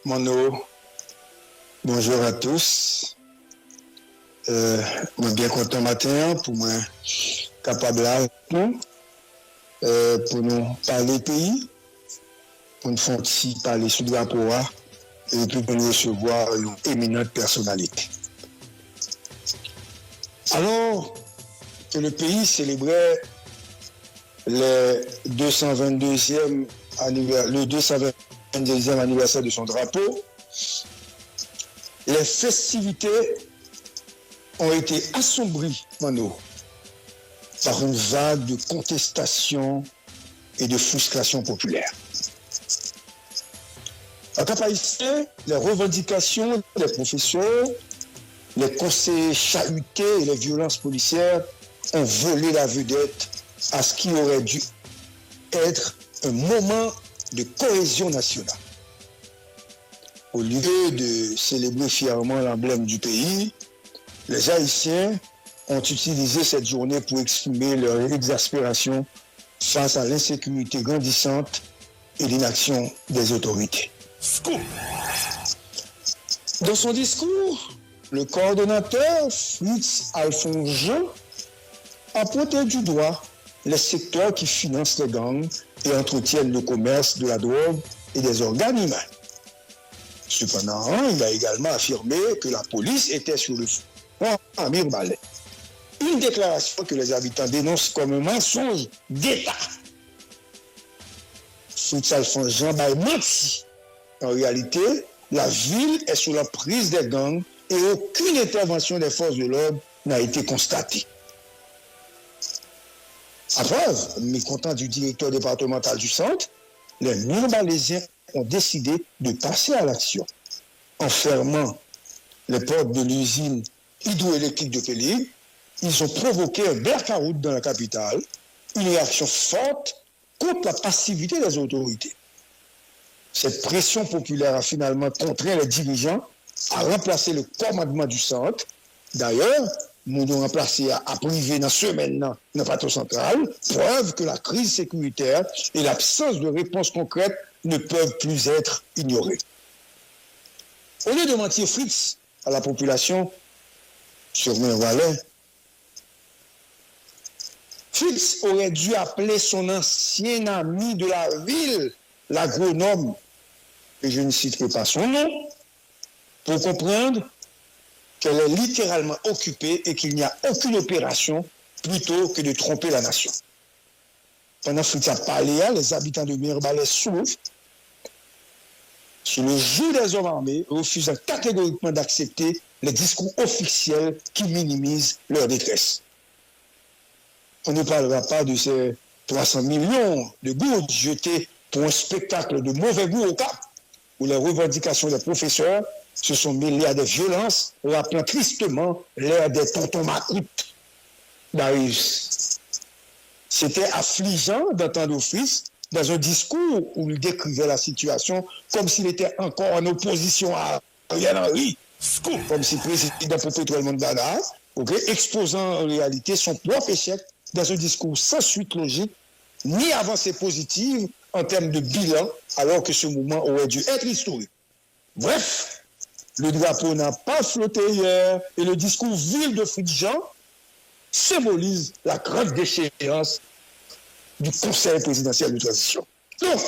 Mono, bonjour à tous. Moi bien content matin pour moi capable là pour nous parler pays, pour nous faire parler sur le drapeau et puis pour nous recevoir une éminente personnalité. Alors que le pays célébrait le 222e anniversaire de son drapeau, les festivités ont été assombries, Mano, par une vague de contestation et de frustration populaire. En Cap haïtien, les revendications des professeurs, les conseils chahutés et les violences policières ont volé la vedette à ce qui aurait dû être un moment de cohésion nationale. Au lieu de célébrer fièrement l'emblème du pays, les Haïtiens ont utilisé cette journée pour exprimer leur exaspération face à l'insécurité grandissante et l'inaction des autorités. Scoop. Dans son discours, le coordonnateur Fritz Alphonse Jean a pointé du doigt les secteurs qui financent les gangs et entretiennent le commerce de la drogue et des organes humains. Cependant, il a également affirmé que la police était sur le front à Mirbalais. Une déclaration que les habitants dénoncent comme un mensonge d'État. Fritz Alphonse Jean a menti. En réalité, la ville est sous la prise des gangs et aucune intervention des forces de l'ordre n'a été constatée. À preuve, mécontent du directeur départemental du centre, les Mirbalésiens ont décidé de passer à l'action. En fermant les portes de l'usine hydroélectrique de Pélig, ils ont provoqué un blackout dans la capitale, une réaction forte contre la passivité des autorités. Cette pression populaire a finalement contraint les dirigeants à remplacer le commandement du centre. D'ailleurs, nous avons remplacé à privé dans ce maintenant dans le plateau central, preuve que la crise sécuritaire et l'absence de réponse concrète ne peuvent plus être ignorées. Au lieu de mentir Fritz à la population sur Mirbalais, Fritz aurait dû appeler son ancien ami de la ville, l'agronome, et je ne citerai pas son nom, pour comprendre qu'elle est littéralement occupée et qu'il n'y a aucune opération plutôt que de tromper la nation. Pendant Fritz a parlé, les habitants de Mirbalais souffrent. Sur le jour des hommes armés, refusant catégoriquement d'accepter les discours officiels qui minimisent leur détresse. On ne parlera pas de ces 300 millions de gouttes jetées pour un spectacle de mauvais goût au Cap, où les revendications des professeurs se sont mêlées à des violences, rappelant tristement l'ère des tontons macoutes d'Arius. C'était affligeant d'entendre Fritz dans un discours où il décrivait la situation comme s'il était encore en opposition à Ariel Henry, comme si le président pouvait tout le monde bagarre, exposant en réalité son propre échec dans un discours sans suite logique, ni avancée positive en termes de bilan, alors que ce mouvement aurait dû être historique. Bref, le drapeau n'a pas flotté hier et le discours vil de Fritz Jean symbolise la grande déchéance du Conseil présidentiel de transition. Donc,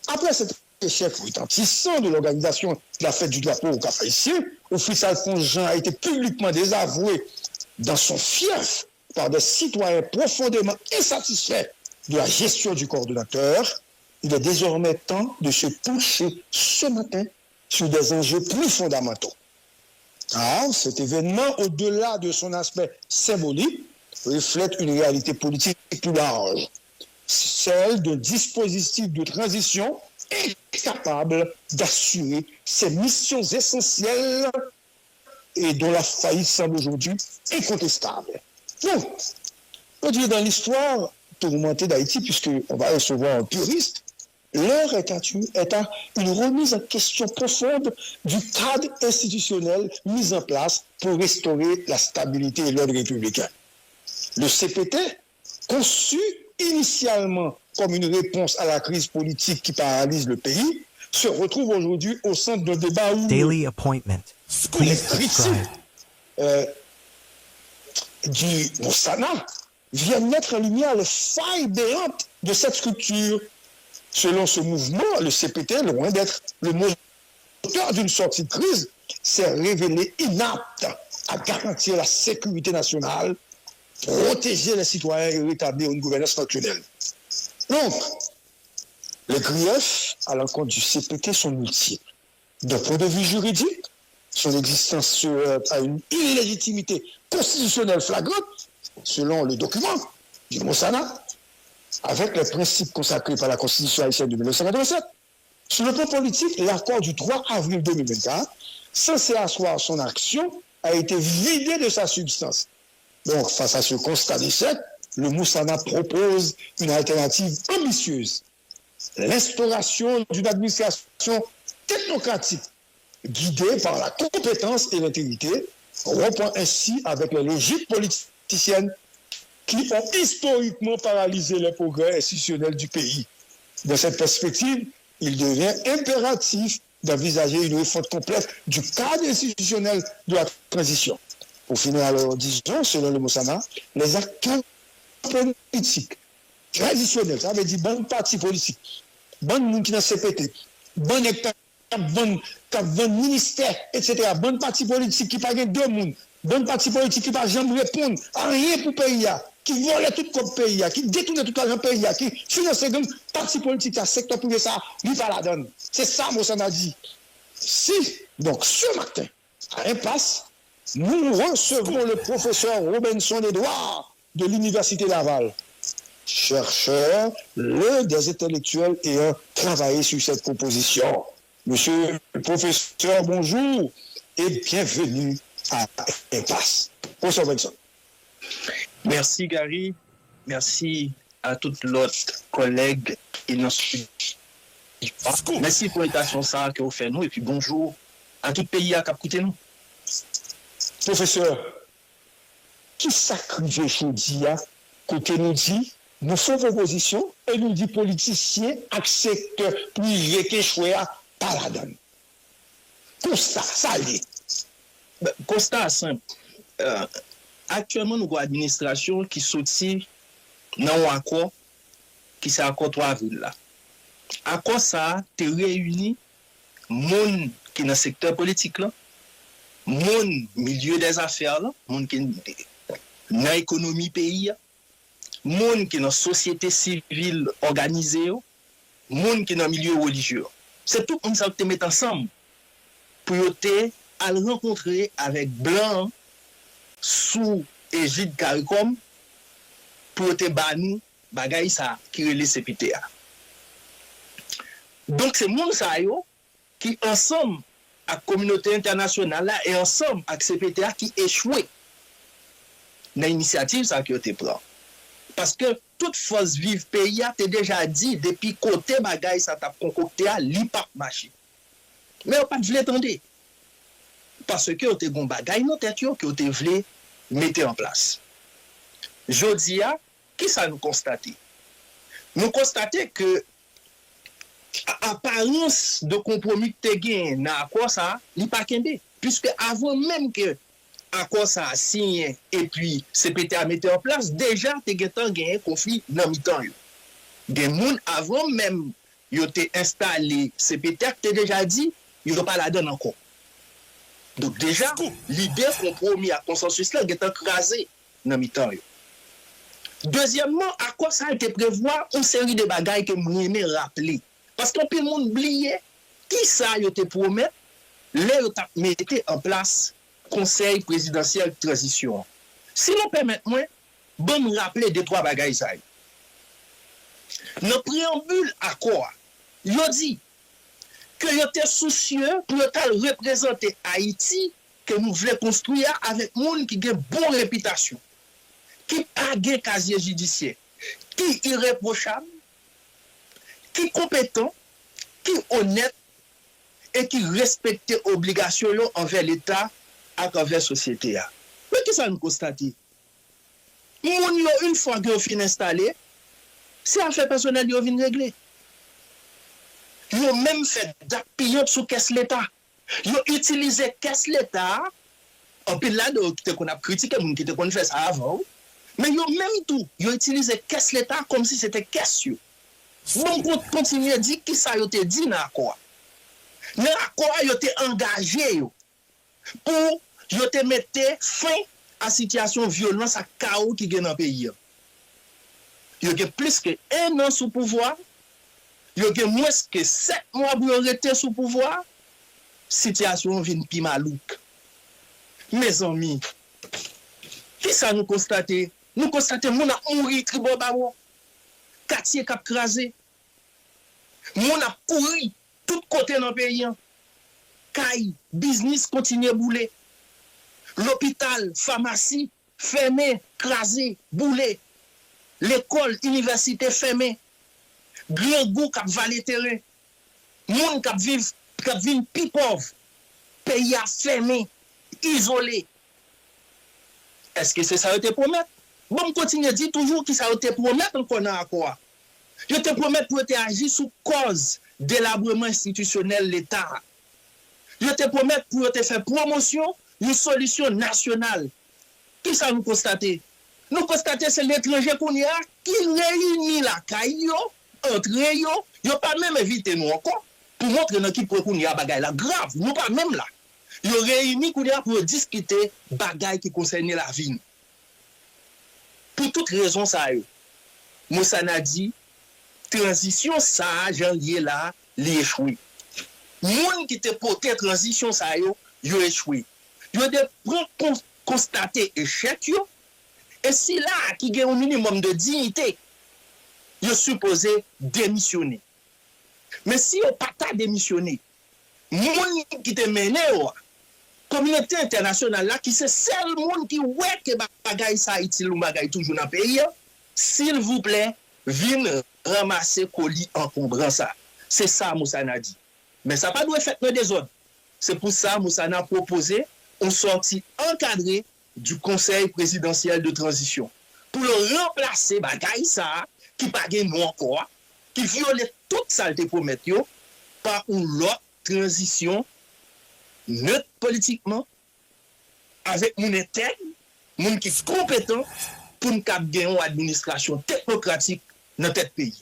après cet échec retentissant de l'organisation de la fête du drapeau au Cap haïtien, où Fritz Alphonse Jean a été publiquement désavoué dans son fief par des citoyens profondément insatisfaits de la gestion du coordonnateur, il est désormais temps de se pencher ce matin sur des enjeux plus fondamentaux. Car cet événement, au-delà de son aspect symbolique, reflète une réalité politique plus large, celle d'un dispositif de transition incapable d'assurer ses missions essentielles et dont la faillite semble aujourd'hui incontestable. Donc, on dit dans l'histoire tourmentée d'Haïti, puisqu'on va recevoir un puriste, l'heure est à une remise en question profonde du cadre institutionnel mis en place pour restaurer la stabilité et l'ordre républicain. Le CPT, conçu initialement comme une réponse à la crise politique qui paralyse le pays, se retrouve aujourd'hui au centre d'un débat où Daily appointment. les Please critiques subscribe. du Moussana viennent mettre en lumière les failles béantes de cette structure. Selon ce mouvement, le CPT, loin d'être le moteur d'une sortie de crise, s'est révélé inapte à garantir la sécurité nationale, protéger les citoyens et rétablir une gouvernance fonctionnelle. Donc, les griefs à l'encontre du CPT sont multiples. D'un point de vue juridique, son existence se heurte à une illégitimité constitutionnelle flagrante, selon le document du Moussana, avec les principes consacrés par la Constitution haïtienne de 1987. Sur le plan politique, l'accord du 3 avril 2024, censé asseoir son action, a été vidé de sa substance. Donc, face à ce constat d'échec, le Moussana propose une alternative ambitieuse. L'instauration d'une administration technocratique guidée par la compétence et l'intégrité, rompant ainsi avec les logiques politiciennes qui ont historiquement paralysé les progrès institutionnels du pays. Dans cette perspective, il devient impératif d'envisager une refonte complète du cadre institutionnel de la transition. Pour finir, alors, disons, selon le Moussana, les acteurs politiques traditionnels, ça veut dire bon parti politique, bon monde qui dans CPT, bon acteur, bon ministère, etc., bon parti politique qui pas deux monde, bon parti politique qui pas jamais répondre à rien pour le pays, qui vole tout comme pays, qui détourne tout l'argent pays, qui finance donc parti politique, secteur privé, ça, lui pas la donne. C'est ça, Moussana dit. Si, donc, ce matin, à Impasse, nous recevons le professeur Robinson Edouard de l'Université Laval, chercheur, l'un des intellectuels ayant travaillé sur cette proposition. Monsieur le professeur, bonjour et bienvenue à Impasse. Professeur Robinson. Merci Gary, merci à toutes l'autre collègues et nos merci pour l'invitation ça que vous faites nous et puis bonjour à tout pays à Cap nous. Professeur, qui sacrifie Chaudia côté nous dit, nous faisons proposition et nous dit politiciens acceptent privé que choix par la donne. Constat, ça l'est. Constat simple. Actuellement, nous avons une administration qui sortit dans un accord qui c'est l'accord 3 avril là. Accord ça te réunit monde qui est dans le secteur politique là, monde milieu des affaires là, monde qui est dans l'économie pays, monde qui est dans la société civile organisée, monde qui est dans le milieu religieux. C'est tout comme ça que tu mets ensemble pour te aller rencontrer avec blanc sous égide CARICOM pour te bannir bagay ça qui relève CPTA. Donc c'est monde ça yo qui ensemble avec la communauté internationale là et ensemble avec CPTA qui échoué dans l'initiative ça qui te prend. Parce que toute force vive pays a déjà dit depuis côté bagay ça t'a concocté à li pas marcher. Mais on pas de vle tendre. Parce que on te gon bagay non tête yo que on te vle mettre en place. Jodia, qui ça nous constate? Nous constatons que apparence de compromis que tu gagné dans l'accord ça, il pas kembe puisque avant même que accord ça signé et puis CPTA mette en place, déjà tu gagné conflit dans mi-temps yo. Des moun avant même yo te installé CPTA que tu déjà dit, yo pas la donne encore. Donc déjà, l'idée compromis à consensus là est écrasée dans mi-temps. Deuxièmement, à quoi ça a été prévu une série de bagailles que nous aimons rappeler. Parce qu'on peut oublier qui ça a été promis, là ils mettaient en place conseil présidentiel de transition. Si nous permettez-moi, bon me rappeler deux trois bagailles ça. Dans le préambule à quoi? Il dit que nous sommes soucieux pour représenter Haïti que nous voulons construire avec des gens qui ont une bonne réputation, qui a un casier judiciaire, qui est irréprochable, qui est compétent, qui est honnête et qui respecte les obligations envers l'État et envers la société. Mais qu'est-ce que nous constatons? Une fois que vous finissez installé, c'est affaire personnelle qui vient régler. Yo même fait dak payant sous caisse l'État. Yo utilisé caisse l'État. En pile là, qu'on a critiqué, qui te fait ça avant. Mais yo même tout, yo utilisé caisse l'État comme si c'était caisse yo. Bon, continue à dire qui ça yo te dit dans l'accord. Dans l'accord, yo te engagé yo. Pour yo te mette fin à situation violence à chaos qui gagne dans le pays. Yo a plus que 1 an sous pouvoir. Yo a moins que 7 mois pour rester sous pouvoir. Situation vient pi malouk. Mes amis, qui ça nous constate? Nous constatons moun a mouri tribo babo. Quartier k'ap krasé. Moun a pourri tout côté dans le pays. Kay, business continue à bouler. L'hôpital, pharmacie, fermé, krasé, boulé. L'école, université fermée. Grand goût k'ap valé terrain. Moun k'ap vin pi pauvre. Pays a fermé, isolé. Est-ce que c'est ça que te promet? Bon, continue à dire toujours que ça te promet encore à quoi? Je te promets pour te agir sous cause d'élabrement institutionnel l'État. Je te promets pour te faire promotion d'une solution nationale. Qui ça nous constate? Nous constatons c'est l'étranger qu'on y a qui réunit la caille entre eux, yo pas même éviter nous encore pour montrer dans qui pour qu'on y a bagay la grave, nous pas même là. Yo réuni qu'on y a pour discuter bagay qui concerne la vie. Pour toute raison ça yo. Moussa n'a dit transition ça janvier là, li échoué. Moun qui te porté transition ça yo échoué. Yo de constater échec yo. Et si là, qui a un minimum de dignité, il est supposé démissionner. Mais si on pas démissionné, moun qui te mené, communauté internationale là, qui c'est seul monde qui ouais que bagay ça utile ou bagay toujours dans le pays, s'il vous plaît, vienne ramasser colis encombrant ça. C'est ça Moussa n'a dit. Mais ça pas doit faire des autres. C'est pour ça Moussa n'a proposé une sortie encadrée du Conseil présidentiel de transition pour le remplacer bagay ça qui pas gagne nous encore qui viole toute saleté promet yo par une autre transition neutre politiquement avec mon interne moun qui compétent pour nous gagner une administration technocratique dans notre pays.